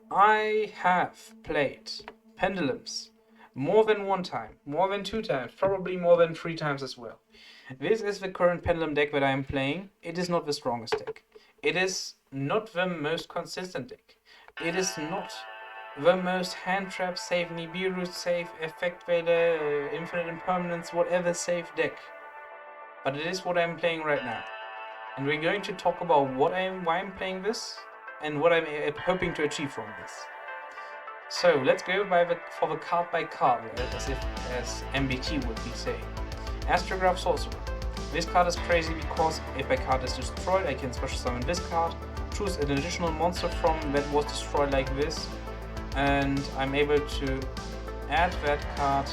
I have played Pendulums more than one time, more than 2 times, probably more than 3 times as well. This is the current Pendulum deck that I am playing. It is not the strongest deck. It is not the most consistent deck. It is not the most hand trap safe, Nibiru safe, effect failure, infinite impermanence, whatever safe deck. But it is what I'm playing right now. And we're going to talk about why I'm playing this and what I'm hoping to achieve from this. So let's go for the card by card, as MBT would be saying. Astrograph Sorcerer. This card is crazy because if a card is destroyed, I can special summon this card, choose an additional monster from that was destroyed like this, and I'm able to add that card,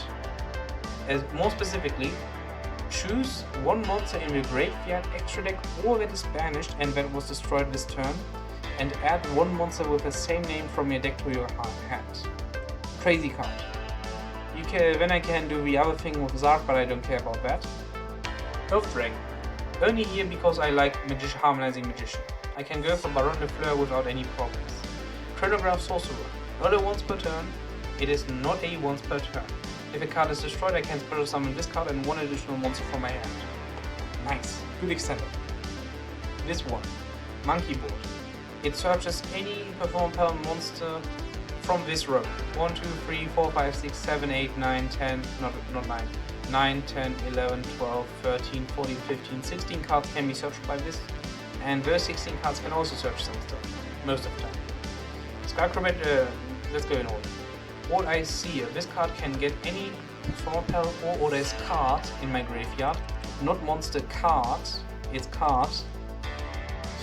as more specifically, choose one monster in your graveyard, extra deck, or that is banished and that was destroyed this turn, and add one monster with the same name from your deck to your hand. Crazy card. Then I can do the other thing with Zark, but I don't care about that. Earth Dragon. Only here because I like Harmonizing Magician. I can go for Baron de Fleur without any problems. Chronograph Sorcerer. Not a once per turn. It is not a once per turn. If a card is destroyed, I can special summon this card and one additional monster from my hand. Nice. Good extender. This one. Monkey Board. It searches any perform monster from this row. 1, 2, 3, 4, 5, 6, 7, 8, 9, 10, not 9. 9, 10, 11, 12, 13, 14, 15, 16 cards can be searched by this, and those 16 cards can also search some stuff, most of the time. Skycrobat, let's go in order. What I see, this card can get any Performapal or Odes card in my graveyard, not monster cards, it's cards.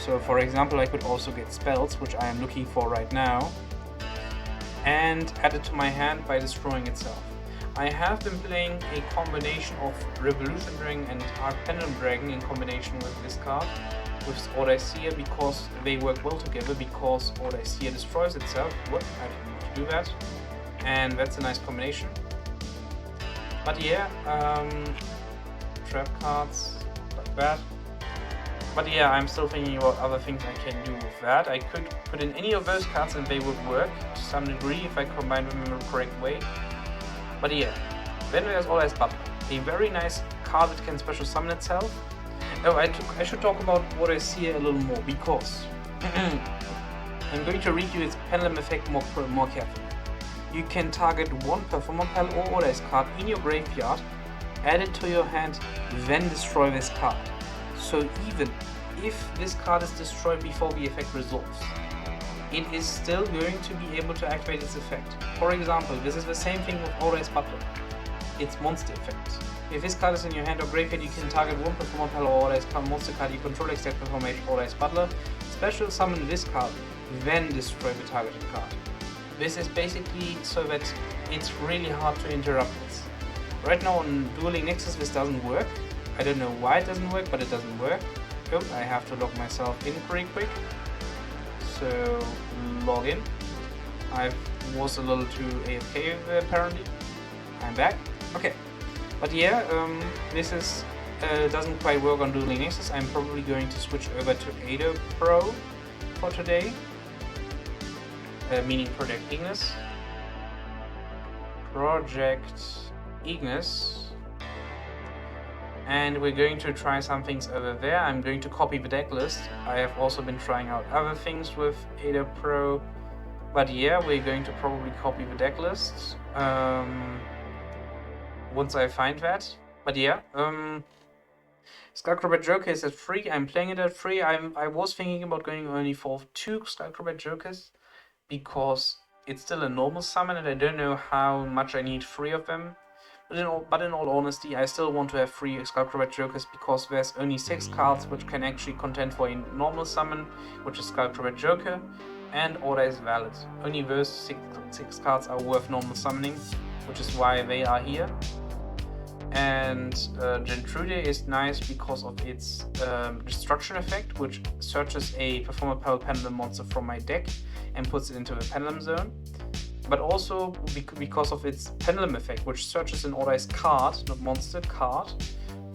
So for example, I could also get spells, which I am looking for right now, and add it to my hand by destroying itself. I have been playing a combination of Revolution Dragon and Arc Pendulum Dragon in combination with this card, with Odyssea, because they work well together, because Odyssea destroys itself. What? I don't need to do that. And that's a nice combination. But yeah, trap cards, like that. But yeah, I'm still thinking about other things I can do with that. I could put in any of those cards and they would work to some degree if I combine them in the correct way. But yeah, then there's Always Butler, a very nice card that can special summon itself. Oh, I should talk about what I see a little more, because I'm going to read you its Pendulum effect more carefully. You can target one Performapal or Always card in your graveyard, add it to your hand, then destroy this card. So even if this card is destroyed before the effect resolves, it is still going to be able to activate its effect. For example, this is the same thing with Always Butler. It's monster effect. If this card is in your hand or graveyard, you can target one Performapal or Always monster card you control except Performate Always Butler, special summon this card, then destroy the targeted card. This is basically so that it's really hard to interrupt this. Right now on Dueling Nexus this doesn't work. I don't know why it doesn't work, but it doesn't work. Oh, I have to log myself in pretty quick. So, log in. I was a little too AFK apparently. I'm back. Okay. But yeah, this is doesn't quite work on Dueling Nexus. I'm probably going to switch over to Ada Pro for today. Meaning Project Ignis. Project Ignis. And we're going to try some things over there. I'm going to copy the deck list. I have also been trying out other things with Ada Pro. But yeah, we're going to probably copy the deck list once I find that. But yeah, Skullcrobat Joker is at free. I'm playing it at free. I was thinking about going only for 2 Skullcrobat Jokers, because it's still a normal summon and I don't know how much I need 3 of them. But in all honesty, I still want to have 3 Skullcrobat Jokers, because there's only 6 cards which can actually contend for a normal summon, which is Skullcrobat Joker, and Order is valid. Only those 6 cards are worth normal summoning, which is why they are here. And Gentrude is nice because of its destruction effect, which searches a Performapal Pendulum monster from my deck and puts it into the Pendulum zone. But also because of its Pendulum effect, which searches an Order card, not monster, card,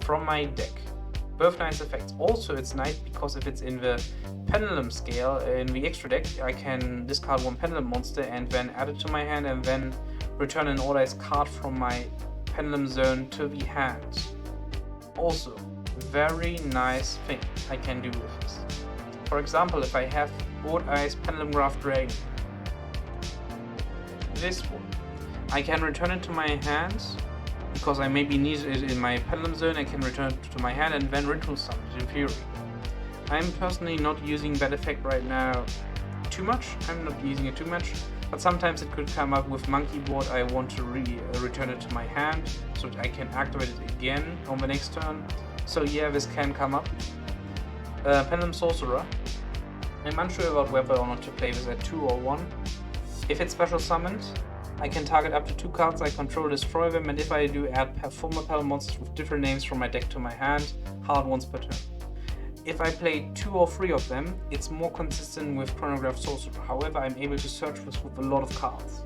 from my deck. Both nice effects. Also, it's nice because if it's in the Pendulum scale, in the extra deck, I can discard one Pendulum monster and then add it to my hand and then return an authorized card from my Pendulum zone to the hand. Also, very nice thing I can do with this. For example, if I have Wood Ice Pendulum Graph Dragon, this one, I can return it to my hand because I maybe need it in my Pendulum zone. I can return it to my hand and then ritual summon it in Fury. I'm personally not using that effect right now too much. I'm not using it too much, but sometimes it could come up with Monkey Board. I want to return it to my hand so I can activate it again on the next turn. So yeah, this can come up. Pendulum Sorcerer. I'm unsure about whether or not to play this at 2 or 1. If it's special summoned, I can target up to 2 cards I control, destroy them, and if I do, add former Pendulum monsters with different names from my deck to my hand, hard once per turn. If I play 2 or 3 of them, it's more consistent with Chronograph Sorcerer. However, I'm able to search with a lot of cards.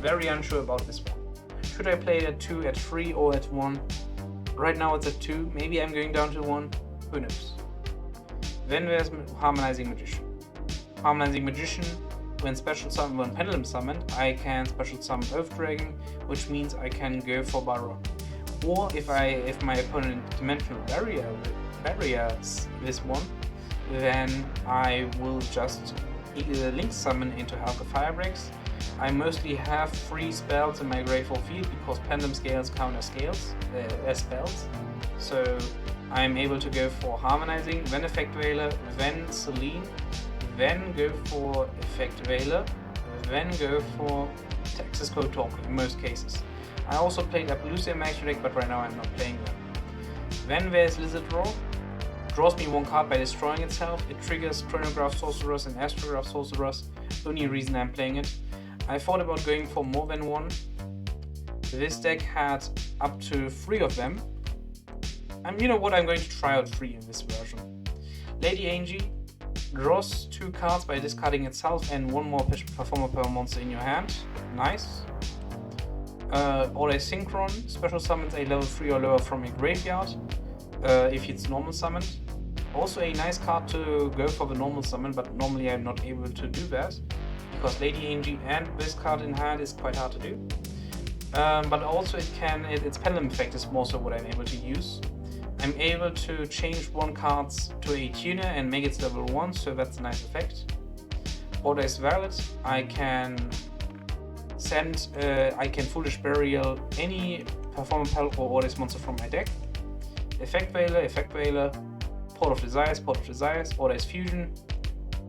Very unsure about this one. Should I play it at 2, at 3, or at 1? Right now it's at 2, maybe I'm going down to 1, who knows. Then there's Harmonizing Magician. Harmonizing Magician, when Pendulum summoned, I can special summon Earth Dragon, which means I can go for Baron. Or if my opponent Dimensional barriers this one, then I will just link summon into Halka Firebreaks. I mostly have 3 spells in my Gravefall field because Pendulum scales count as spells. So I'm able to go for Harmonizing, then Effect Veiler, then Celine, then go for Effect Veiler, then go for Texas Code Talk in most cases. I also played Appaloosa in my extra deck, but right now I'm not playing them. Then there's Lizard Draw. Draws me 1 card by destroying itself. It triggers Chronograph Sorcerers and Astrograph Sorcerers. Only reason I'm playing it. I thought about going for more than 1. This deck had up to 3 of them. And you know what, I'm going to try out 3 in this version. Lady Angie draws 2 cards by discarding itself and 1 more performer per monster in your hand. Nice. Or a Synchron special summons a level 3 or lower from a graveyard if it's normal summoned. Also a nice card to go for the normal summon, but normally I'm not able to do that because Lady Angie and this card in hand is quite hard to do. But also its Pendulum effect is more so what I'm able to use. I'm able to change 1 card to a tuner and make it level 1, so that's a nice effect. Order is valid. I can Foolish Burial any Performer Pel or Orders monster from my deck. Effect Veiler, Port of Desires, Order is Fusion.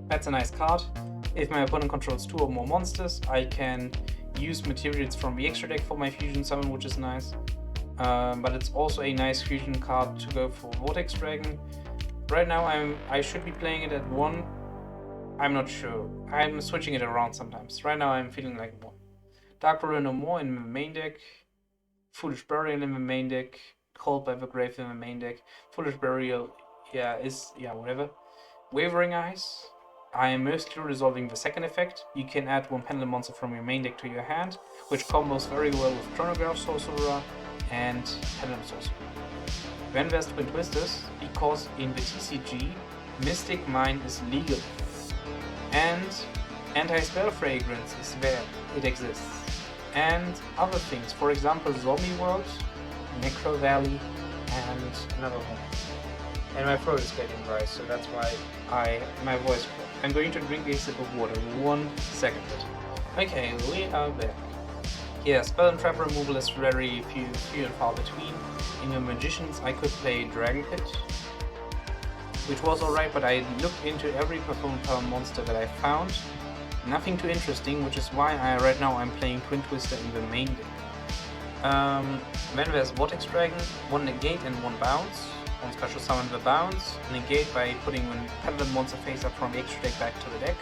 That's a nice card. If my opponent controls 2 or more monsters, I can use materials from the extra deck for my fusion summon, which is nice. But it's also a nice fusion card to go for Vortex Dragon. Right now I should be playing it at 1. I'm not sure. I'm switching it around sometimes. Right now I'm feeling like 1. Dark Ruler No More in the main deck. Foolish Burial in the main deck. Called by the Grave in the main deck. Foolish Burial, whatever. Wavering Eyes. I am mostly resolving the second effect. You can add 1 Pendulum monster from your main deck to your hand, which combos very well with Chronograph Sorcerer and Pendulum Sorcerer. Then there's Twin Twisters, because in the TCG, Mystic Mine is legal. And Anti-Spell Fragrance is there, it exists. And other things, for example Zombie World, Necro Valley, and another one. And my throat is getting dry, so that's why my voice broke. I'm going to drink a sip of water, 1 second. Okay, we are there. Yeah, spell and trap removal is very few and far between. In the Magicians I could play Dragon Pit, which was alright, but I looked into every performer power monster that I found. Nothing too interesting, which is why right now I'm playing Twin Twister in the main deck. Then there's Vortex Dragon, 1 negate and 1 bounce. 1 special summon the bounce, negate by putting 1 Pendulum monster face up from the extra deck back to the deck.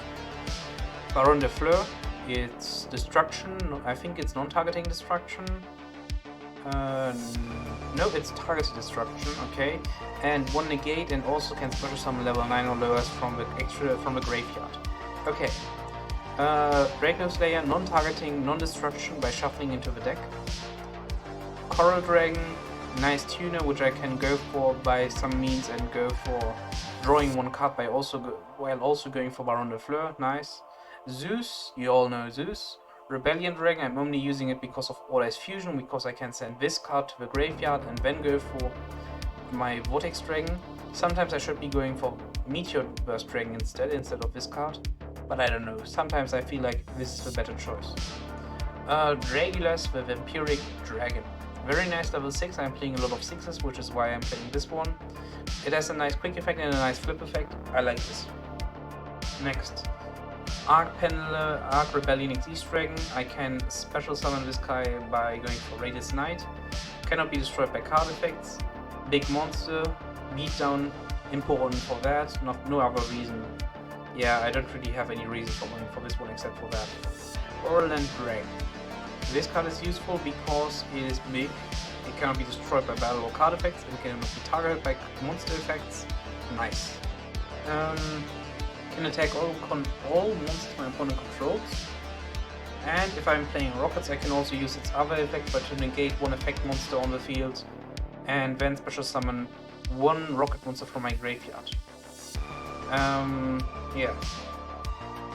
Baron de Fleur, it's destruction, I think it's non-targeting destruction. No, it's targeted destruction, okay. And 1 negate and also can special summon level 9 or lower from the graveyard. Okay. Breakno Slayer, non-targeting, non-destruction by shuffling into the deck. Coral Dragon, nice tuner, which I can go for by some means and go for drawing one card by while also going for Baron de Fleur. Nice. Zeus, you all know Zeus. Rebellion Dragon, I'm only using it because of All Eyes Fusion, because I can send this card to the graveyard and then go for my Vortex Dragon. Sometimes I should be going for Meteor Burst Dragon instead of this card, but I don't know. Sometimes I feel like this is the better choice. Dragulus, the Vampiric Dragon. Very nice level 6, I'm playing a lot of 6s, which is why I'm playing this one. It has a nice quick effect and a nice flip effect, I like this. Next. Arc Pendulum, Arc Rebellion X Dragon. I can special summon this guy by going for Radius Knight. Cannot be destroyed by card effects. Big monster, beatdown, important for that, no other reason. Yeah, I don't really have any reason for going for this one except for that. Orland Dragon. This card is useful because it is big, it cannot be destroyed by battle or card effects, and cannot be targeted by monster effects. Nice. Can attack all monsters my opponent controls. And if I'm playing rockets, I can also use its other effect, but to negate one effect monster on the field, and then special summon one rocket monster from my graveyard. Yeah.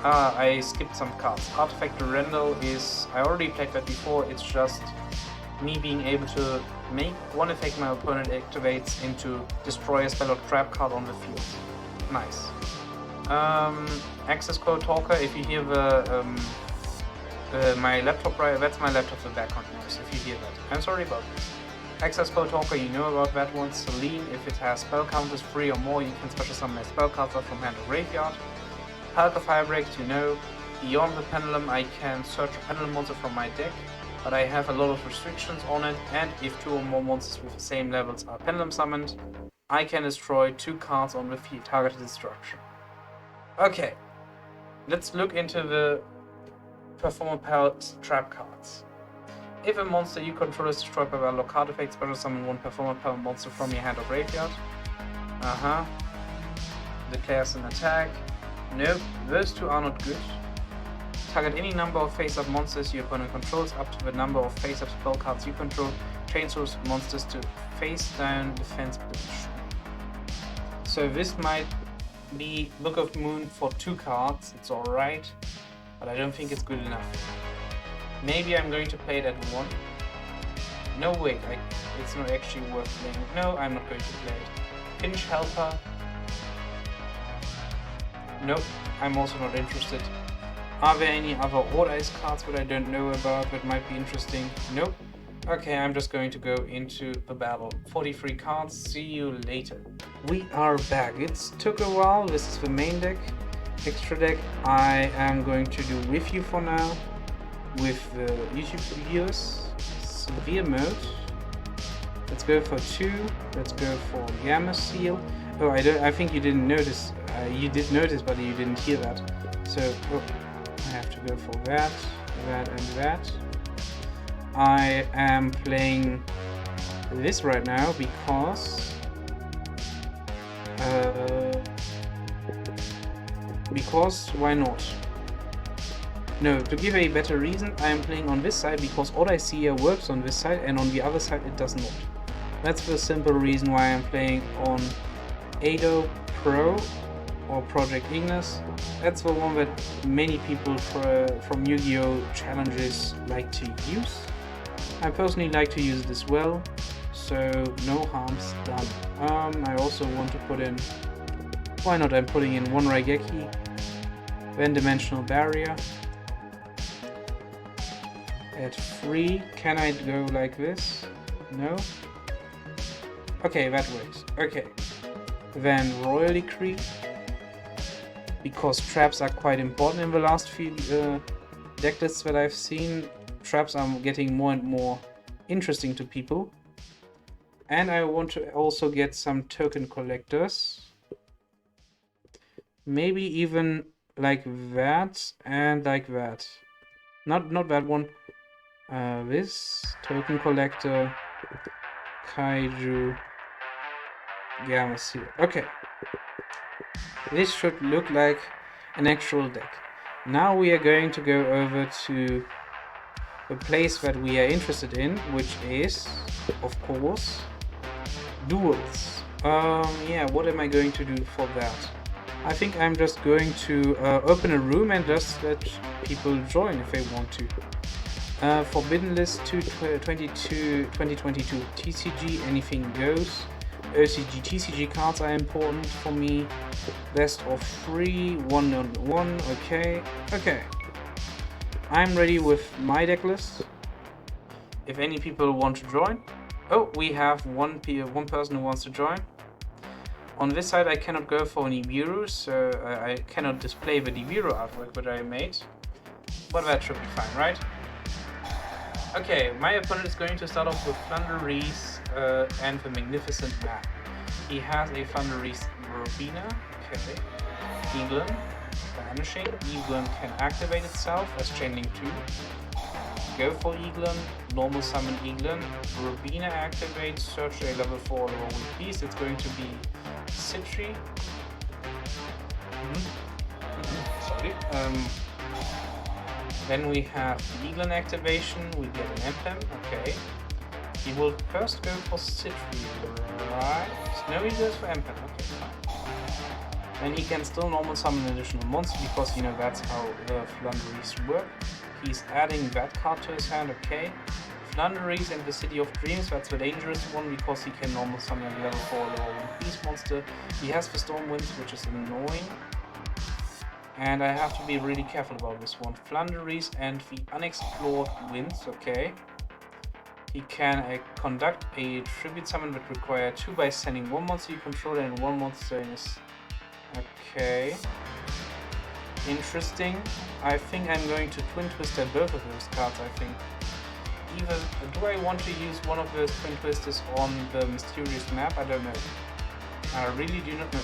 I skipped some cards. Artifact Rendell is... I already played that before, it's just me being able to make one effect my opponent activates into destroy a spell or trap card on the field. Nice. Access Code Talker, if you hear my laptop, right, that's my laptop, the background noise, if you hear that. I'm sorry about this. Access Code Talker, you know about that one. Celine, if it has spell counters 3 or more, you can special summon a spell counter from hand or graveyard. Hulk of Firebreaks, you know. Beyond the Pendulum, I can search a Pendulum monster from my deck, but I have a lot of restrictions on it, and if 2 or more monsters with the same levels are Pendulum summoned, I can destroy 2 cards on the field, targeted destruction. Okay, let's look into the Performer Palace trap cards. If a monster you control is destroyed by battle or card effect, special summon one Performer Palace monster from your hand or graveyard. Declares an attack. Nope, those 2 are not good. Target any number of face-up monsters your opponent controls up to the number of face-up spell cards you control. Change those monsters to face-down defense position. So this might be Book of Moon for 2 cards, it's alright, but I don't think it's good enough. Maybe I'm going to play it at 1. No, wait, it's not actually worth playing. No, I'm not going to play it. Pinch Helper. Nope, I'm also not interested. Are there any other Odd Eyes cards that I don't know about that might be interesting? Nope. Okay, I'm just going to go into the battle. 43 cards, see you later. We are back. It took a while, this is the main deck. Extra deck, I am going to do with you for now. With the YouTube viewers. Severe mode. Let's go for 2. Let's go for Gamma Seal. Oh, I think you didn't notice. You did notice, but you didn't hear that. So, I have to go for that, that, and that. I am playing this right now because why not? No, to give a better reason, I am playing on this side because all I see here works on this side, and on the other side it does not. That's the simple reason why I'm playing on Ado Pro or Project Ignis. That's the one that many people from Yu-Gi-Oh! Challenges like to use. I personally like to use it as well, so no harm's done. I also want to put in... Why not? I'm putting in 1 Raigeki, then Dimensional Barrier. At 3, can I go like this? No? Okay, that works. Okay. Then Royal Decree. Because traps are quite important in the last few deck lists that I've seen. Traps are getting more and more interesting to people. And I want to also get some token collectors. Maybe even like that and like that. Not that one. This token collector, Kaiju, Gamma Seal. Okay. This should look like an actual deck. Now we are going to go over to the place that we are interested in, which is of course. Duels. Yeah, what am I going to do for that? I think I'm just going to open a room and just let people join if they want to. Forbidden List 2022, TCG, anything goes. OCG, TCG cards are important for me. Best of 3, 1-on-1, okay. I'm ready with my deck list. If any people want to join. Oh, we have one person who wants to join. On this side I cannot go for Nibiru, so I cannot display the Nibiru artwork that I made. But that should be fine, right? Okay, my opponent is going to start off with Thundereese and the Magnificent Map. He has a Thundereese Robina, okay. Eaglin, Vanishing. Eaglin can activate itself as Chainlink 2. Go for Eaglin, normal summon Eaglin. Robina activates, search a level 4 level piece. It's going to be Citri. Sorry. Then we have Eaglin activation, we get an Emblem, okay. He will first go for Citri, right? No, he goes for Emblem, okay, fine. Then he can still normal summon an additional monster because, you know, that's how the Thundereese work. He's adding that card to his hand, okay. Thundereese and the City of Dreams, that's the dangerous one because he can normal summon a level 4 level 1 beast monster. He has the Stormwinds, which is annoying. And I have to be really careful about this one. Thundereese and the Unexplored Winds, okay. He can conduct a tribute summon that require 2 by sending 1 monster you control and 1 monster in his... Okay. Interesting. I think I'm going to Twin Twister both of those cards, I think. Either... Do I want to use one of those Twin Twisters on the mysterious map? I don't know. I really do not know.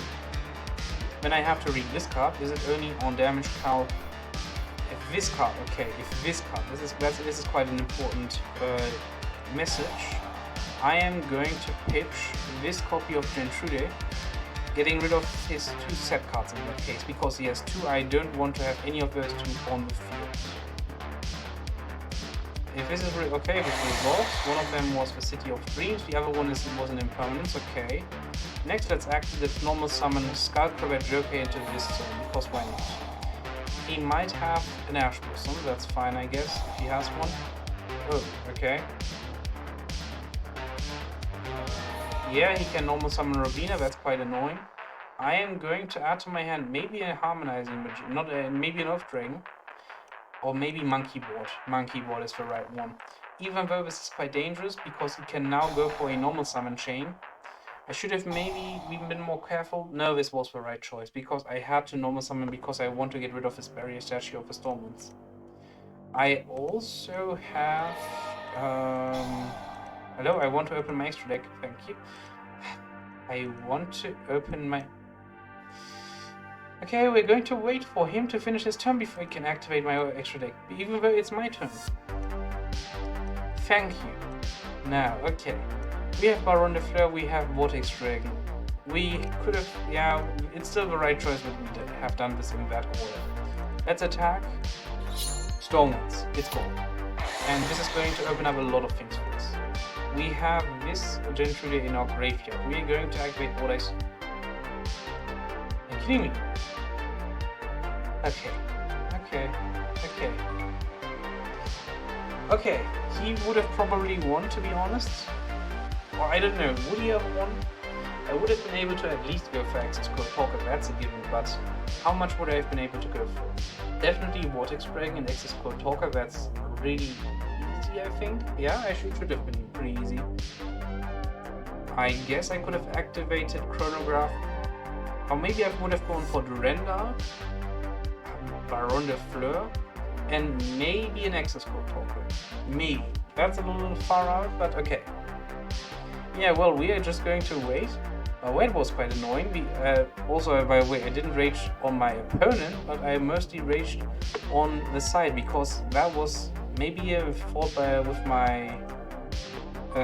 Then I have to read this card. Is it only on damage count? If this card, okay, if this card, this is quite an important message. I am going to pitch this copy of Gentrude, getting rid of his 2 set cards in that case, because he has 2. I don't want to have any of those 2 on the field. If this is okay, this resolves. One of them was the City of Dreams, the other one was an impermanence, okay. Next, let's activate normal summon Skullcrabber Joker into this zone, because why not? He might have an Ash Blossom, that's fine, I guess, if he has one. Oh, okay. Yeah, he can normal summon Robina, that's quite annoying. I am going to add to my hand maybe a Harmonizing Magician, maybe an Earth Dragon. Or maybe Monkey Board. Monkey Board is the right one. Even though this is quite dangerous, because he can now go for a normal summon chain. I should have maybe even been more careful. No, this was the right choice, because I had to normal summon because I want to get rid of his barrier statue of the Stormwinds. I also have... Hello, I want to open my extra deck, thank you. I want to open my... Okay, we're going to wait for him to finish his turn before I can activate my extra deck, even though it's my turn. Thank you. Now, okay. We have Baron de Fleur, we have Vortex Dragon. We could have... Yeah, it's still the right choice that we have done this in that order. Let's attack. Stormwinds, it's gone. And this is going to open up a lot of things for us. We have this Gentrude in our graveyard. We are going to activate Vortex. Are you kidding me? Okay, he would have probably won, to be honest. Or I don't know, would he have won? I would have been able to at least go for Access Code Talker, that's a given, but how much would I have been able to go for? Definitely Vortex Dragon and Access Code Talker, that's really easy, I think. Yeah, I should have been pretty easy. I guess I could have activated Chronograph. Or maybe I would have gone for Durenda, Baron de Fleur, and maybe an Access Code Talker. Maybe. That's a little far out, but okay. Yeah, well, we are just going to wait. Wait was quite annoying. Also, by the way, I didn't rage on my opponent, but I mostly raged on the side, because that was maybe a fault with my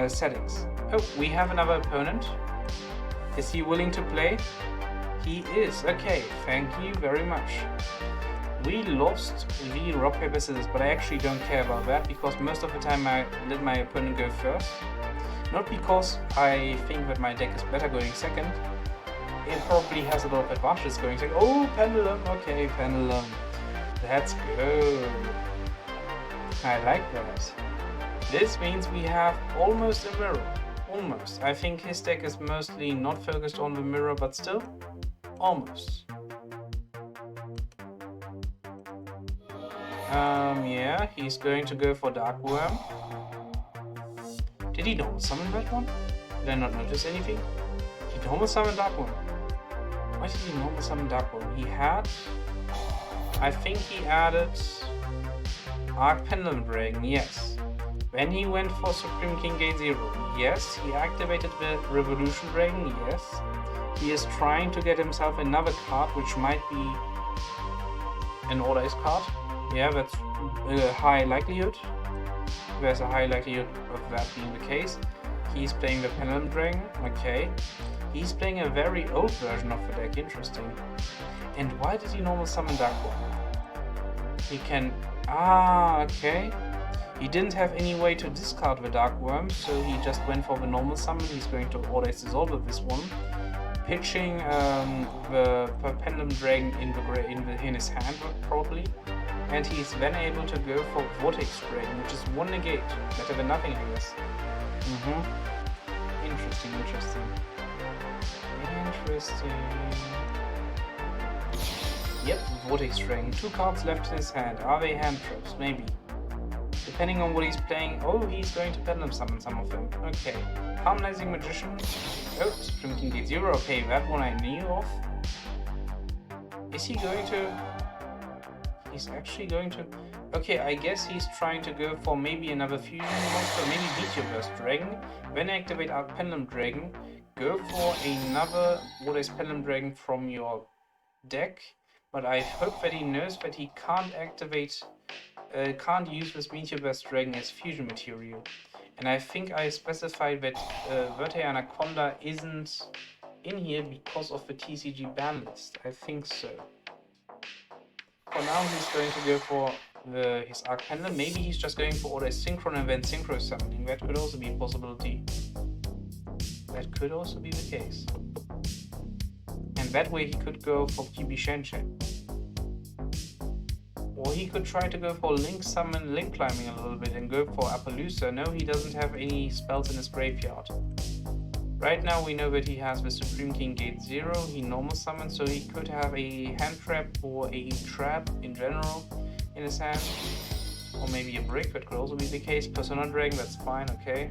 settings. Oh, we have another opponent. Is he willing to play? He is. Okay, thank you very much. We lost the rock, paper, scissors, but I actually don't care about that, because most of the time I let my opponent go first. Not because I think that my deck is better going second. It probably has a lot of advantages going second. Oh, Pendulum! Okay, Pendulum. Let's go. I like that. This means we have almost a mirror. Almost. I think his deck is mostly not focused on the mirror, but still, almost. Yeah, he's going to go for Dark Worm. Did he normal summon that one? Did I not notice anything? He normal summoned Dark Worm. Why did he normal summon Dark Worm? He had... I think he added... Arc Pendulum Dragon, yes. When he went for Supreme King Gate 0, yes. He activated the Revolution Dragon, yes. He is trying to get himself another card, which might be an Order Ace card. Yeah, that's a high likelihood. There's a high likelihood of that being the case. He's playing the Pendulum Dragon, okay. He's playing a very old version of the deck, interesting. And why did he normal summon Dark Worm? He can... Ah, okay. He didn't have any way to discard the Dark Worm, so he just went for the normal summon. He's going to Order Ace Dissolve with this one. Pitching the Pendulum Dragon in his hand, probably. And he's then able to go for Vortex Dragon, which is 1 negate. Better than nothing, I guess. Interesting, interesting. Interesting. Yep, Vortex Dragon. 2 cards left in his hand. Are they hand traps? Maybe. Depending on what he's playing. Oh, he's going to Pendulum summon some of them. Okay. Harmonizing Magician. Oh, Supreme King Gate 0. Okay, that one I knew of. Is he going to... He's actually going to... Okay, I guess he's trying to go for maybe another fusion monster, maybe Meteorburst Dragon. Then activate our Pendulum Dragon. Go for another Order Ace Pendulum Dragon from your deck. But I hope that he knows that he can't activate... can't use this Meteorburst Dragon as fusion material. And I think I specified that Verte Anaconda isn't in here because of the TCG ban list. I think so. For now, he's going to go for his Arc Pendulum. Maybe he's just going for Order Ace Synchron and then Synchro Summoning. That could also be a possibility. That could also be the case. And that way he could go for QB Shenchen. Or he could try to go for Link Summon, Link Climbing a little bit and go for Appaloosa. No, he doesn't have any spells in his graveyard. Right now we know that he has the Supreme King Gate 0, he normal summons, so he could have a hand trap or a trap in general in his hand. Or maybe a brick, that could also be the case. Persona Dragon, that's fine, okay.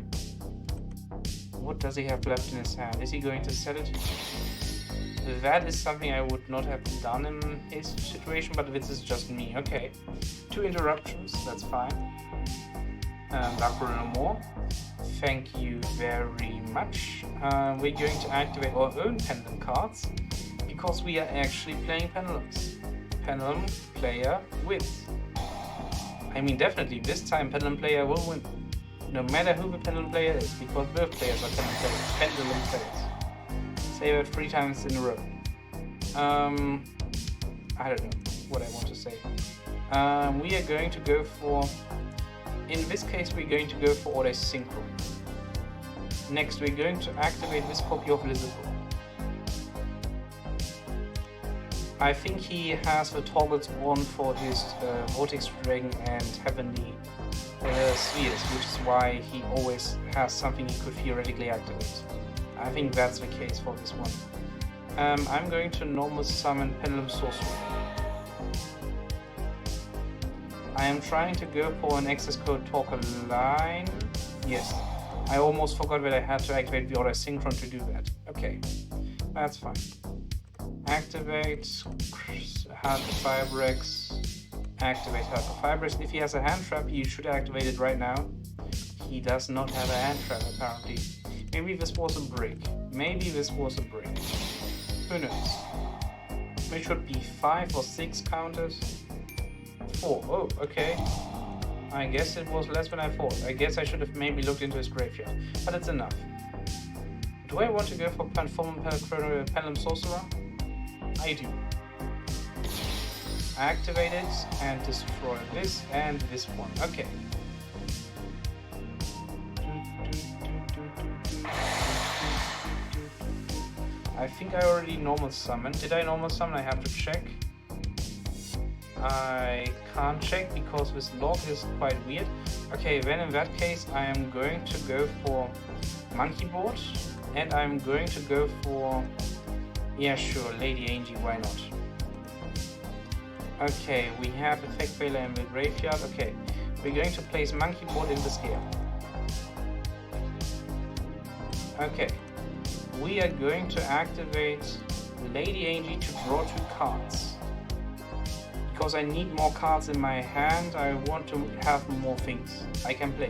What does he have left in his hand? Is he going to set it? That is something I would not have done in his situation, but this is just me. Okay, 2 interruptions, that's fine. Dark no more. Thank you very much. We're going to activate our own Pendulum cards because we are actually playing Pendulums. Pendulum player wins. I mean, definitely this time Pendulum player will win. No matter who the Pendulum player is, because both players are Pendulum players. Say that 3 times in a row. I don't know what I want to say. We are going to go for... In this case, we're going to go for Order Ace Synchro. Next, we're going to activate this copy of Elizabeth. I think he has the toggles on for his Vortex Dragon and Heavenly Spheres, which is why he always has something he could theoretically activate. I think that's the case for this one. I'm going to normal summon Pendulum Sorcerer. I am trying to go for an access code talker line. Yes, I almost forgot that I had to activate the Order Synchron to do that. Okay, that's fine. Activate Heart of Firebreaks. Activate Heart of Firebreaks. If he has a hand trap, he should activate it right now. He does not have a hand trap apparently. Maybe this was a break. Maybe this was a break. Who knows? It should be 5 or 6 counters. 4. Oh, okay. I guess it was less than I thought. I guess I should have maybe looked into his graveyard. But it's enough. Do I want to go for Pendulum Sorcerer? I do. Activate it and destroy this and this one. Okay. I think I already normal summoned. Did I normal summon? I have to check. I can't check because this log is quite weird. Okay, then in that case I am going to go for Monkey Board, and I'm going to go for, yeah sure, Lady Angie, why not? Okay, we have Effect Failure in the graveyard. Okay, we're going to place Monkey Board in the scale. Okay, we are going to activate Lady Angie to draw 2 cards. Because I need more cards in my hand, I want to have more things I can play.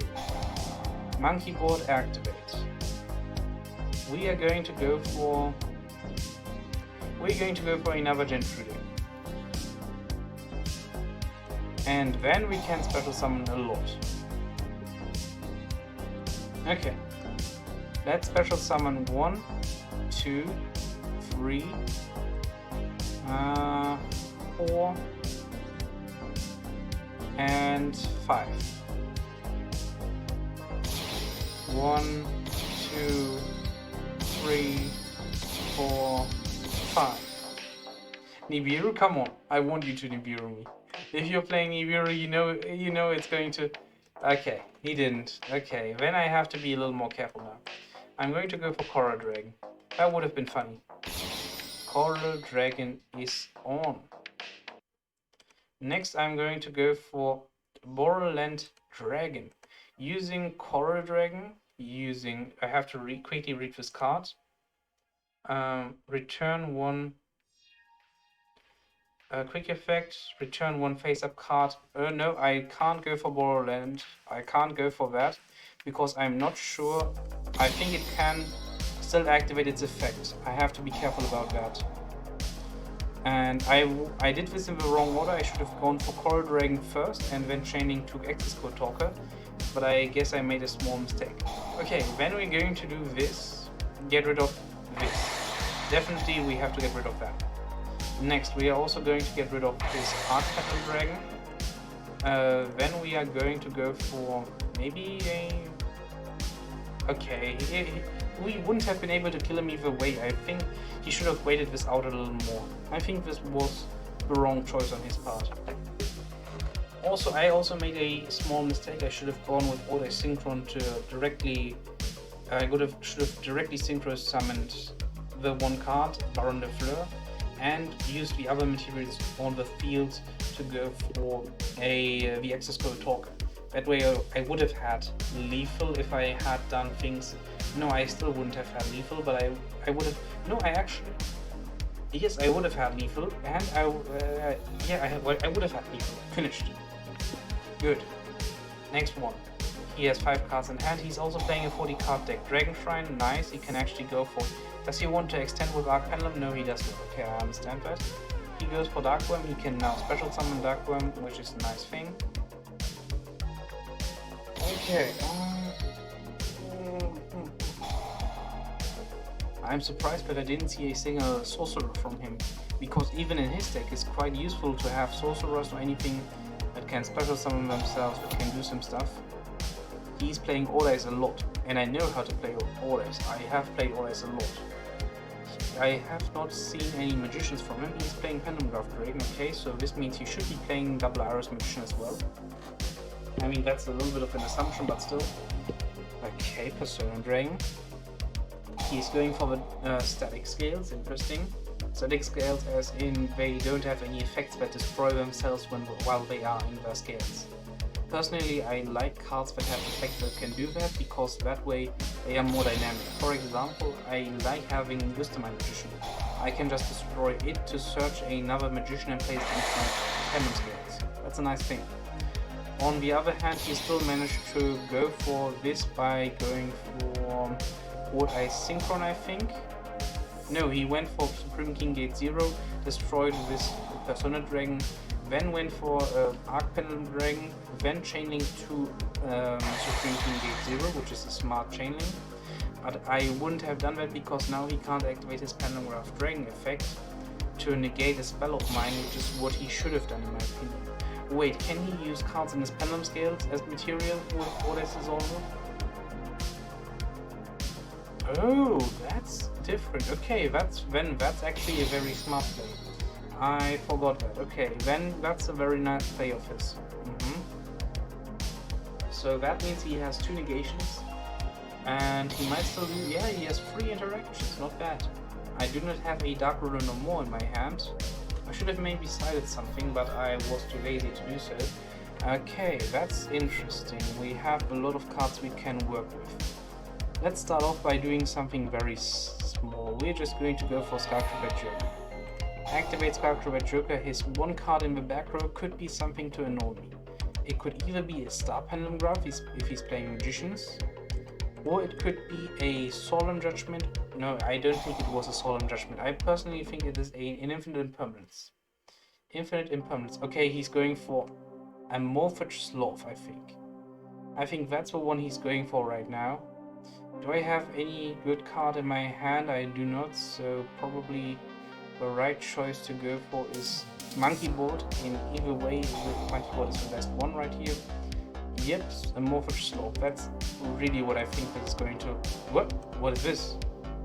Monkey Board activate. We are going to go for... We're going to go for another Gentry deck. And then we can special summon a lot. Okay. Let's special summon 1, 2, 3, 4, and 5. 1, 2, 3, 4, 5. Nibiru, come on! I want you to Nibiru me. If you're playing Nibiru, you know it's going to. Okay, he didn't. Okay, then I have to be a little more careful now. I'm going to go for Coral Dragon. That would have been funny. Coral Dragon is on. Next, I'm going to go for Borderland Dragon. Using Coral Dragon, I have to quickly read this card. Return 1. Quick effect, return 1 face-up card. No, I can't go for Borderland. I can't go for that because I'm not sure. I think it can still activate its effect. I have to be careful about that. And I did this in the wrong order. I should have gone for Coral Dragon first and then chaining to Access Code Talker. But I guess I made a small mistake. Okay, then we're going to do this. Get rid of this. Definitely we have to get rid of that. Next, we are also going to get rid of this Archpetal Dragon. Then we are going to go for maybe a... Okay, we wouldn't have been able to kill him either way. I think he should have waited this out a little more. I think this was the wrong choice on his part. Also, I also made a small mistake. I should have gone with Auto Synchron to directly... should have directly synchro summoned the 1 card, Baron de Fleur, and use the other materials on the field to go for the Access Code Talker. That way I would have had lethal if I had done things. No, I still wouldn't have had lethal, but I would have. No, I actually. Yes, I would have had lethal, and I would have had lethal. Finished. Good. Next one. He has 5 cards in hand. He's also playing a 40 card deck. Dragon Shrine, nice. He can actually go for. Does he want to extend with Arc Pendulum? No, he doesn't. Okay, I understand that. He goes for Dark Worm. He can now special summon Dark Worm, which is a nice thing. Okay. I'm surprised that I didn't see a single sorcerer from him, because even in his deck it's quite useful to have sorcerers or anything that can special summon themselves or can do some stuff. He's playing Orlace a lot, and I know how to play Orlace. I have played Orlace a lot. I have not seen any magicians from him. He's playing Pendulum Dragon, okay, so this means he should be playing Double Iris Magician as well. I mean, that's a little bit of an assumption, but still. Okay, Persona Dragon. He's going for the static scales, interesting. Static scales as in they don't have any effects that destroy themselves while they are in their scales. Personally, I like cards that have effects that can do that, because that way they are more dynamic. For example, I like having Wisdom Magician. I can just destroy it to search another magician and place it into my Pendulum scales. That's a nice thing. On the other hand, he still managed to go for this by going for what I Synchron, I think. No, he went for Supreme King Gate 0, destroyed this Persona Dragon, then went for Arc Pendulum Dragon, then Chainlink to Supreme King Gate 0, which is a smart Chainlink. But I wouldn't have done that because now he can't activate his Pendulum Graph Dragon effect to negate a spell of mine, which is what he should have done in my opinion. Wait, can he use cards in his Pendulum scales as material with Orlace's also? Oh, that's different. Okay, that's actually a very smart play. I forgot that. Okay, then that's a very nice play of his. So that means he has 2 negations, and he might still do. Yeah, he has 3 interactions. Not bad. I do not have a Dark Ruler no more in my hand. I should have maybe sided something, but I was too lazy to do so. Okay, that's interesting. We have a lot of cards we can work with. Let's start off by doing something very small. We're just going to go for Skyacrobat Joker. Activate Skyacrobat Joker. His 1 card in the back row could be something to annoy me. It could either be a Star Pendulum Graph if he's playing Magicians, or it could be a Solemn Judgment. No, I don't think it was a Solemn Judgment. I personally think it is an Infinite Impermanence. Infinite Impermanence. Okay, he's going for a Morphage Sloth, I think. I think that's the one he's going for right now. Do I have any good card in my hand? I do not, so probably the right choice to go for is Monkey Board. In either way, Monkey Board is the best one right here. Yep, a Morphage Sloth. That's really what I think that is going to... What? What is this?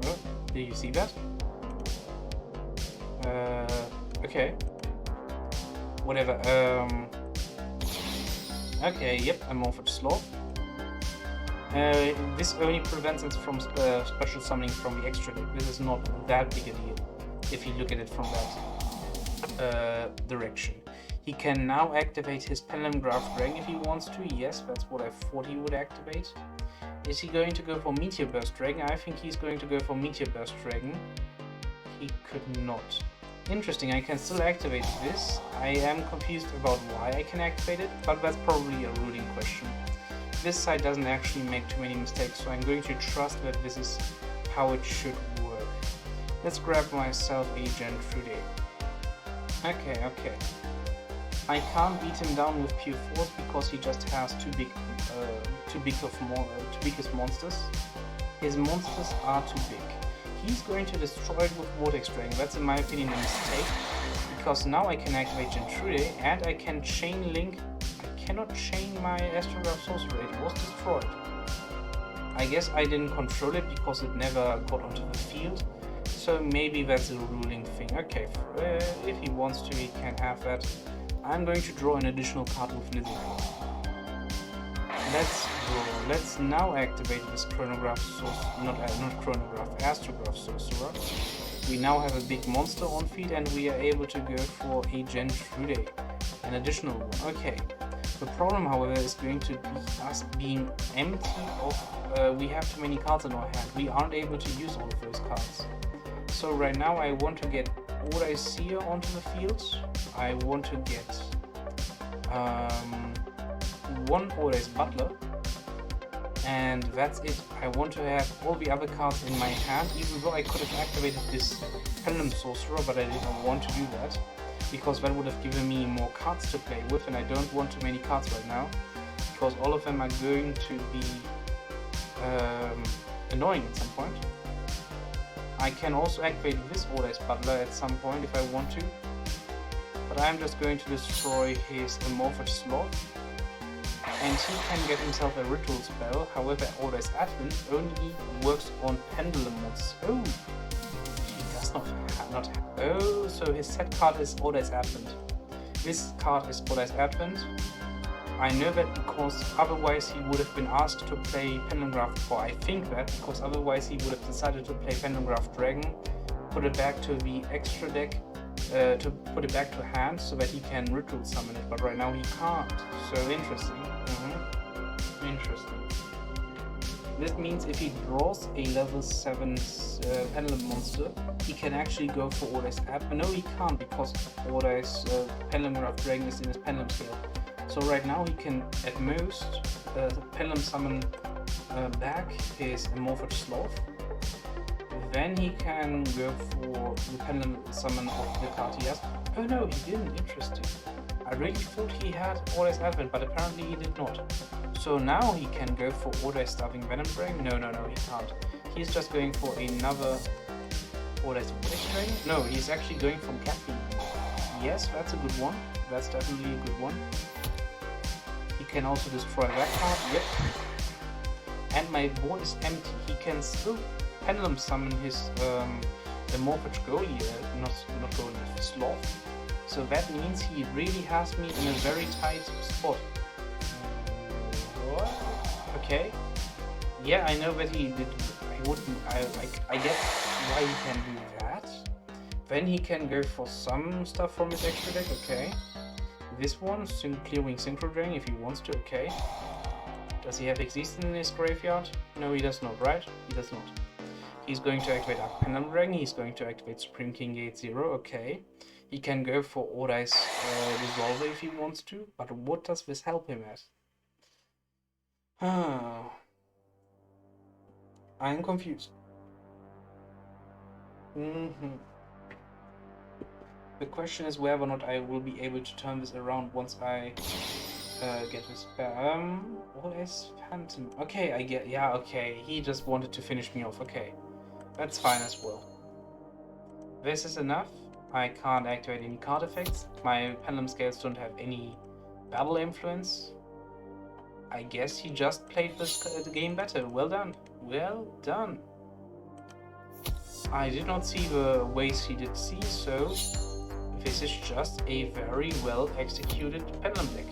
Oh, did you see that? Okay. Whatever. Okay, yep, a Morphage Sloth. This only prevents us from special summoning from the extra deck. This is not that big a deal if you look at it from that direction. He can now activate his Pendulum Graph Dragon if he wants to. Yes, that's what I thought he would activate. Is he going to go for Meteor Burst Dragon? I think he's going to go for Meteor Burst Dragon. He could not. Interesting, I can still activate this. I am confused about why I can activate it, but that's probably a ruling question. This side doesn't actually make too many mistakes, so I'm going to trust that this is how it should work. Let's grab myself a Gentrude. Okay. I can't beat him down with pure force because he just has too biggest monsters. His monsters are too big. He's going to destroy it with Vortex Dragon. That's in my opinion a mistake, because now I can activate Gentrude and I can chain link. I cannot chain my Astrograph Sorcerer. It was destroyed. I guess I didn't control it because it never got onto the field. So maybe that's a ruling thing. Okay, if he wants to, he can have that. I'm going to draw an additional card with Lizard. Let's draw. Let's now activate this Astrograph Sorcerer. We now have a big monster on field and we are able to go for a Gentrude, an additional one. Okay. The problem, however, is going to be us being empty of... we have too many cards in our hand. We aren't able to use all of those cards. So right now I want to get Order Seer onto the field. I want to get one Order Butler. And that's it. I want to have all the other cards in my hand, even though I could have activated this Pendulum Sorcerer, but I didn't want to do that, because that would have given me more cards to play with, and I don't want too many cards right now, because all of them are going to be annoying at some point. I can also activate this Order Butler at some point if I want to, but I'm just going to destroy his Morphage Sloth, and he can get himself a Ritual spell. However, Order Advent only works on Pendulum mods. Oh, he does not have. Oh, so his set card is Order Advent. This card is Order Advent. I know that because otherwise he would have been asked to play Pendulum Graph, or I think that because otherwise he would have decided to play Pendulum Graph Dragon, put it back to the extra deck, to put it back to hand so that he can Ritual summon it, but right now he can't. So interesting. Interesting. This means if he draws a level 7 Pendulum monster, he can actually go for Order's Advent. No, he can't, because Order's Pendulum Graph Dragon is in his Pendulum scale. So right now he can at most Pendulum summon back his Morphage Sloth. Then he can go for the Pendulum summon of the card he has. Oh no, he didn't. Interesting. I really thought he had Order's Advent, but apparently he did not. So now he can go for Order's Starving Venom Dragon? No, he can't. He's just going for another Order's Vortex Dragon? No, he's actually going for Caffeine. Yes, that's a good one. That's definitely a good one. He can also destroy that card, yep. And my board is empty. He can still Pendulum summon his Morphage Goliath, not Goliath, Sloth. So that means he really has me in a very tight spot. What? Okay. Yeah, I know that he wouldn't. I get why he can do that. Then he can go for some stuff from his extra deck. Okay. This one, clearing Synchro Drain if he wants to. Okay. Does he have Existence in his graveyard? No, he does not. Right? He does not. He's going to activate Arc Pendulum Dragon. He's going to activate Supreme King Gate 0. Okay. He can go for Ordai's Dissolver if he wants to. But what does this help him at? I'm confused. The question is whether or not I will be able to turn this around once I get his what is Phantom? Okay, I get, yeah, okay. He just wanted to finish me off. Okay, that's fine as well. This is enough. I can't activate any card effects. My Pendulum Scales don't have any battle influence. I guess he just played this game better. Well done. Well done. I did not see the ways he did see, so this is just a very well executed Pendulum deck.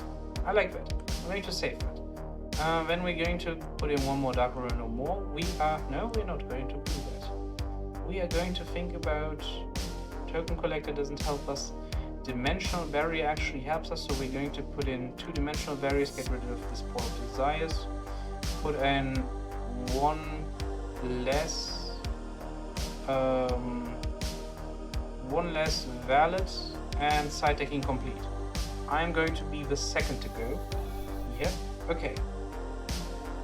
I like that. I'm going to save that. Then we're going to put in one more Dark Ruler no more. No, we're not going to do that. We are going to think about Token Collector doesn't help us. Dimensional Barrier actually helps us, so we're going to put in 2 Dimensional Barriers, get rid of this Port of Desires, put in one less valid, and side decking complete. I'm going to be the second to go. Yep, okay.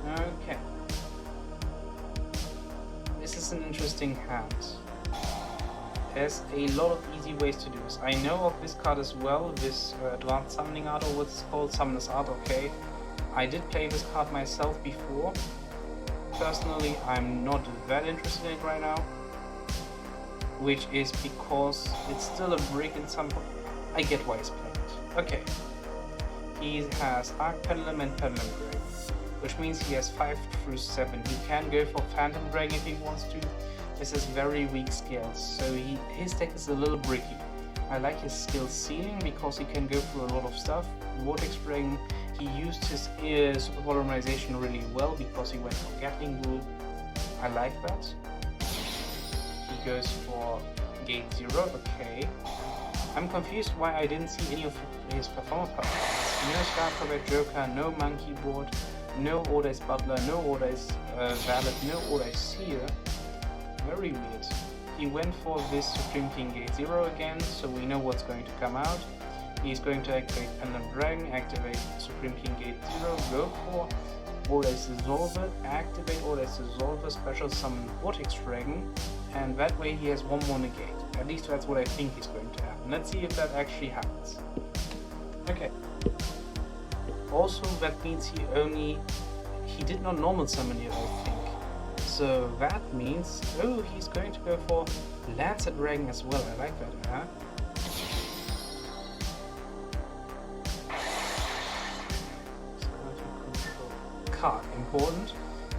Okay. This is an interesting hand. There's a lot of easy ways to do this. I know of this card as well, this Advanced Summoning Art, or what's called Summoner's Art, okay. I did play this card myself before. Personally, I'm not that interested in it right now. Which is because it's still a brick in some... I get why he's playing it. Okay. He has Arc Pendulum and Pendulum Dragon, which means he has 5 through 7. He can go for Phantom Dragon if he wants to. This is very weak scales, so his deck is a little bricky. I like his skill ceiling because he can go through a lot of stuff. Vortex Dragon, he used his Super Polymerization really well because he went for Gatling Rule. I like that. He goes for Gate 0, okay. I'm confused why I didn't see any of his performance powers. No Star Combat Joker, no Monkey Board, no Ordai's Butler, no Ordai's Valet, no Ordai's Seer. Very weird. He went for this Supreme King Gate 0 again, so we know what's going to come out. He's going to activate Pendulum Dragon, activate Supreme King Gate 0, go for Ordai's Dissolver, activate Ordai's Dissolver, special summon Vortex Dragon, and that way he has one more negate. At least that's what I think is going to happen. Let's see if that actually happens. Okay. Also, that means he did not normal summon here, I think. So that means, oh, he's going to go for Lancer Dragon as well. I like that, huh? Card, important.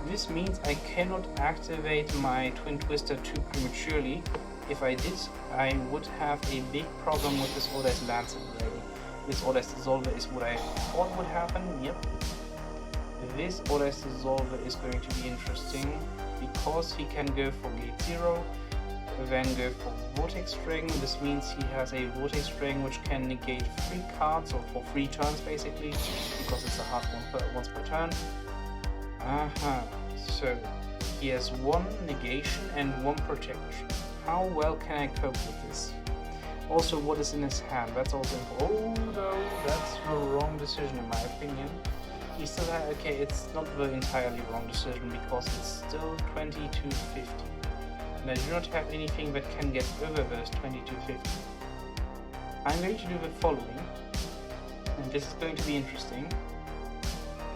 This means I cannot activate my Twin Twister too prematurely. If I did, I would have a big problem with this Ordai's Lancer Dragon. This Ordai's Dissolver is what I thought would happen, yep. This Ordai's Dissolver is going to be interesting because he can go for Gate 0, then go for Vortex Dragon. This means he has a Vortex Dragon which can negate 3 cards, or for 3 turns basically, because it's a hard once per turn. So he has 1 negation and 1 protection. How well can I cope with this? Also, what is in his hand? That's also important. Oh no, that's the wrong decision in my opinion. He still has, okay, it's not the entirely wrong decision because it's still 2250. And I do not have anything that can get over those 2250. I'm going to do the following, and this is going to be interesting.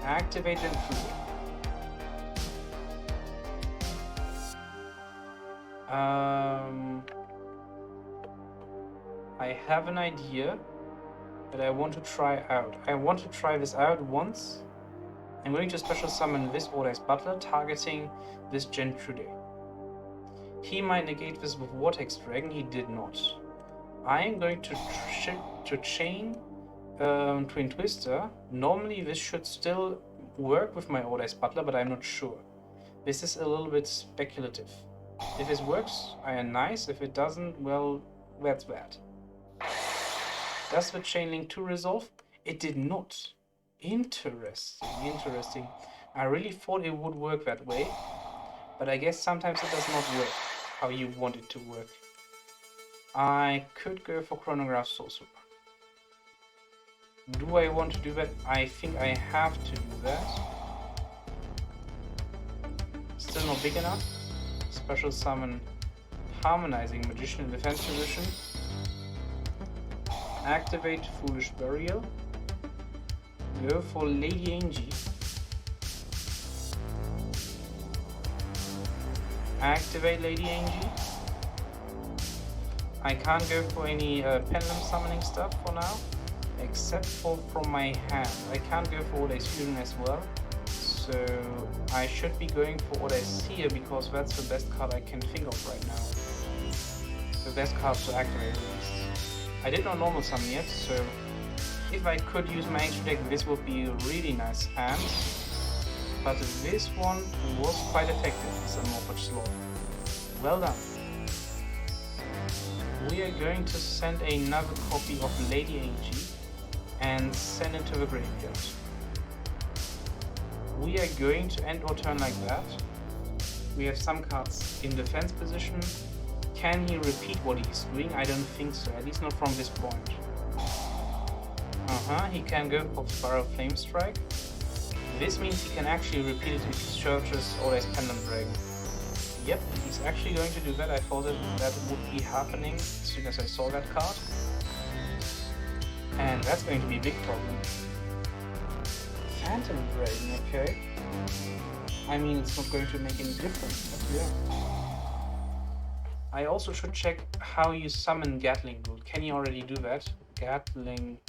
Activate them through. I have an idea that I want to try out. I want to try this out once. I'm going to special summon this Ordai's Butler, targeting this Gentrude. He might negate this with Vortex Dragon, he did not. I am going to chain Twin Twister. Normally this should still work with my Old Ice Butler, but I'm not sure. This is a little bit speculative. If this works, I am nice. If it doesn't, well, that's bad. Does the chain link 2 resolve? It did not. Interesting. I really thought it would work that way, but I guess sometimes it does not work how you want it to work. I could go for Chronograph Sorcerer. Do I want to do that? I think I have to do that. Still not big enough. Special summon Harmonizing Magician in defense position. Activate Foolish Burial. Go for Lady Angie. Activate Lady Angie. I can't go for any Pendulum summoning stuff for now, except for from my hand. I can't go for Old Fusion as well, so I should be going for Old Seer because that's the best card I can think of right now. The best card to activate at least. I did not normal summon yet, so if I could use my extra deck, this would be a really nice hand. But this one was quite effective, this Amorphous Sloth. Well done. We are going to send another copy of Lady Angie and send it to the graveyard. We are going to end our turn like that. We have some cards in defense position. Can he repeat what he's doing? I don't think so, at least not from this point. He can go for Spiral Flame Strike. This means he can actually repeat it if he searches Old Pendulum Dragon. Yep, he's actually going to do that. I thought that would be happening as soon as I saw that card. And that's going to be a big problem. Phantom Dragon, okay. I mean, it's not going to make any difference, but yeah. I also should check how you summon Gatling Bolt. Can you already do that? Gatling...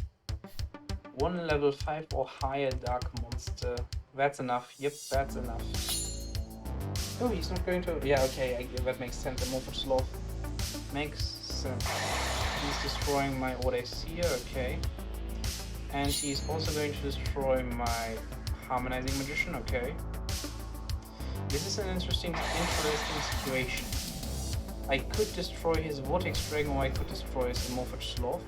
1 level 5 or higher dark monster. That's enough. Yep, that's enough. Oh, he's not going to... Yeah, okay, that makes sense. Amorphous Sloth makes sense. He's destroying my Seer, okay. And he's also going to destroy my Harmonizing Magician, okay. This is an interesting situation. I could destroy his Vortex Dragon or I could destroy his Amorphous Sloth.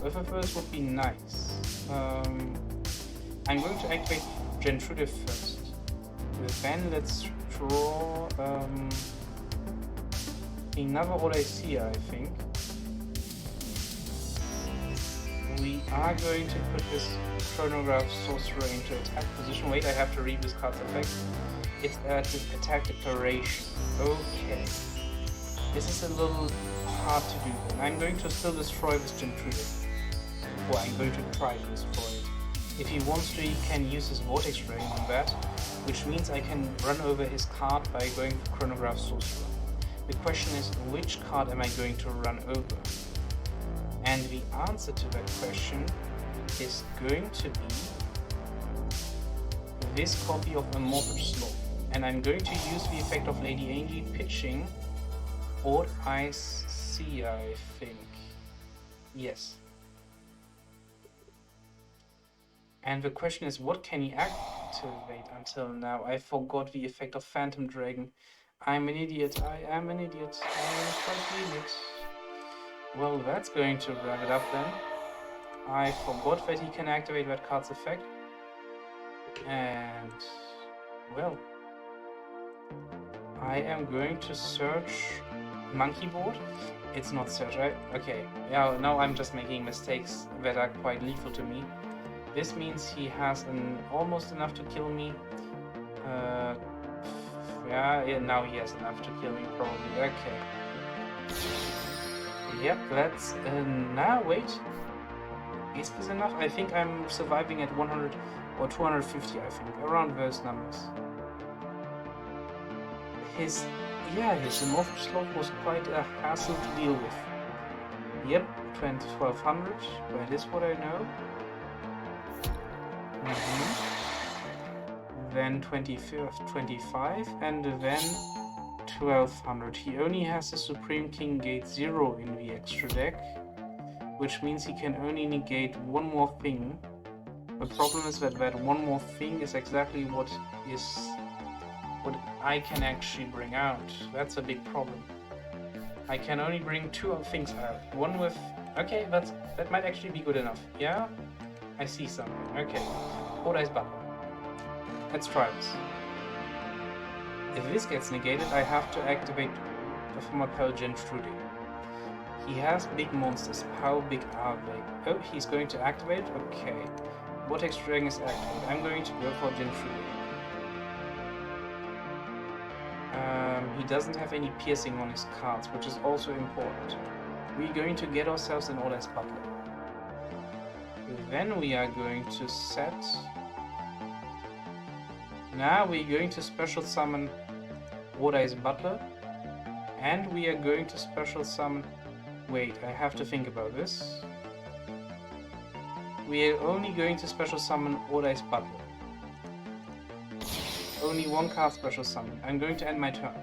Both of those would be nice. I'm going to activate Gentrude first. Then let's draw another Seer, I think. We are going to put this Chronograph Sorcerer into attack position. Wait, I have to read this card's effect. It's at attack declaration. Okay. This is a little hard to do. And I'm going to still destroy this Gentrude. Or I'm going to try to destroy it. If he wants to, he can use his Vortex Dragon on that, which means I can run over his card by going for Chronograph Sorcerer. The question is, which card am I going to run over? And the answer to that question is going to be this copy of Amorphous Sloth. And I'm going to use the effect of Lady Angie pitching Old Ice Seer, I think. Yes. And the question is, what can he activate until now? I forgot the effect of Phantom Dragon. I'm an idiot. I am an idiot. I am quite an idiot. Well, that's going to wrap it up then. I forgot that he can activate that card's effect. And, well, I am going to search Monkey Board. It's not search, right? Okay. Yeah, now I'm just making mistakes that are quite lethal to me. This means he has almost enough to kill me. Yeah, now he has enough to kill me, probably. Okay. Yep, that's... now, wait. Is this enough? I think I'm surviving at 100 or 250, I think. Around those numbers. His Amorphous Sloth was quite a hassle to deal with. Yep, 1200. That is what I know. Then 25, and then 1200. He only has the Supreme King Gate 0 in the extra deck, which means he can only negate one more thing. The problem is that one more thing is exactly what I can actually bring out. That's a big problem. I can only bring 2 other things out. One with... Okay, that might actually be good enough. Yeah? I see something. Okay. Kodai's Butler. Let's try this. If this gets negated, I have to activate the former Pelgen Trudy. He has big monsters. How big are they? Oh, he's going to activate? Okay. Vortex Dragon is activated. I'm going to go for Gentrude. He doesn't have any piercing on his cards, which is also important. We're going to get ourselves an Order's Butler. Then we are going to set... Now we're going to special summon Order's Butler. And we are going to special summon... Wait, I have to think about this. We are only going to special summon Order's Butler. Only 1 card special summon. I'm going to end my turn.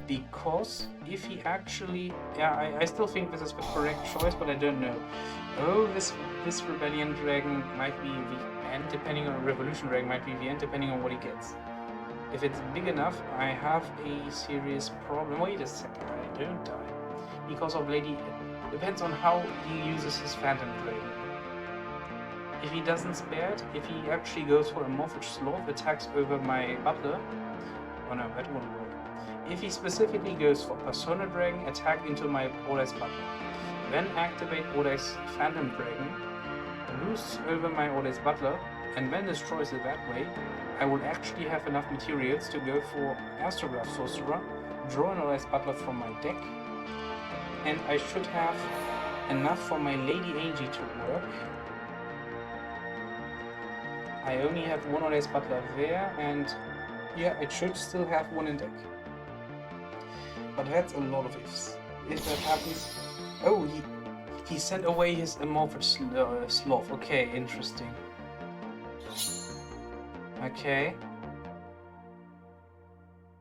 Because if he actually... Yeah, I still think this is the correct choice, but I don't know. Oh, this Rebellion Dragon might be the end, depending on... Revolution Dragon might be the end, depending on what he gets. If it's big enough, I have a serious problem. Wait a second, I don't die. Because of Lady... Depends on how he uses his Phantom Dragon. If he doesn't spare it, if he actually goes for a Morphic Sloth, attacks over my Butler... Oh no, that won't work. If he specifically goes for Persona Dragon, attack into my Order's Butler. Then activate Order's Phantom Dragon, boosts over my Order's Butler, and then destroys it that way, I will actually have enough materials to go for Astrograph Sorcerer, draw an Order's Butler from my deck, and I should have enough for my Lady Angie to work. I only have 1 Order's Butler there, and yeah, it should still have 1 in deck. But that's a lot of ifs. If that happens... Oh, he sent away his Amorphous Sloth. Okay, interesting. Okay.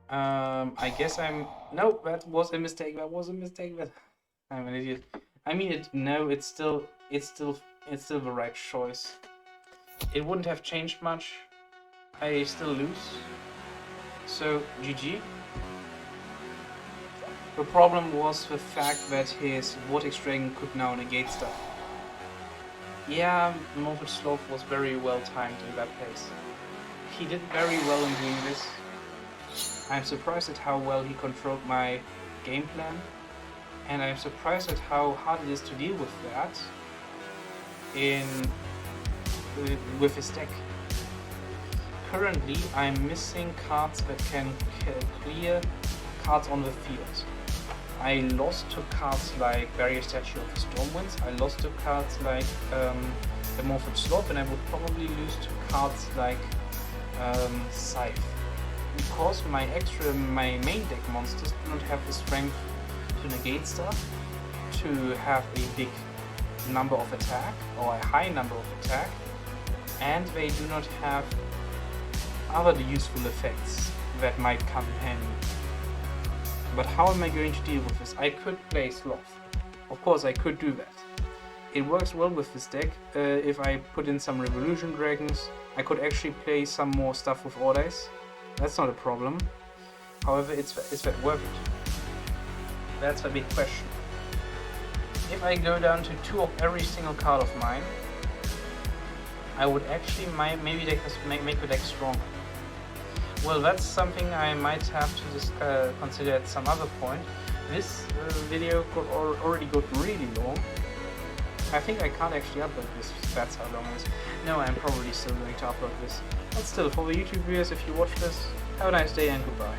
I guess I'm... No, that was a mistake. That was a mistake. I'm an idiot. I mean, no, it's still the right choice. It wouldn't have changed much. I still lose. So, GG. The problem was the fact that his Vortex Dragon could now negate stuff. Yeah, Morphic Sloth was very well timed in that case. He did very well in doing this. I'm surprised at how well he controlled my game plan, and I'm surprised at how hard it is to deal with that with his deck. Currently, I'm missing cards that can clear cards on the field. I lost to cards like Barrier Statue of the Stormwinds, I lost to cards like the Morphic Sloth, and I would probably lose to cards like Scythe. Because my main deck monsters do not have the strength to negate stuff, to have a big number of attack, or a high number of attack, and they do not have other useful effects that might come in handy. But how am I going to deal with this? I could play Sloth. Of course, I could do that. It works well with this deck. If I put in some Revolution Dragons, I could actually play some more stuff with Orders. That's not a problem. However, is that worth it? That's a big question. If I go down to 2 of every single card of mine, I would actually maybe make the deck stronger. Well, that's something I might have to consider at some other point. This video already got really long. I think I can't actually upload this, that's how long it is. No, I'm probably still going to upload this. But still, for the YouTube viewers, if you watch this, have a nice day and goodbye.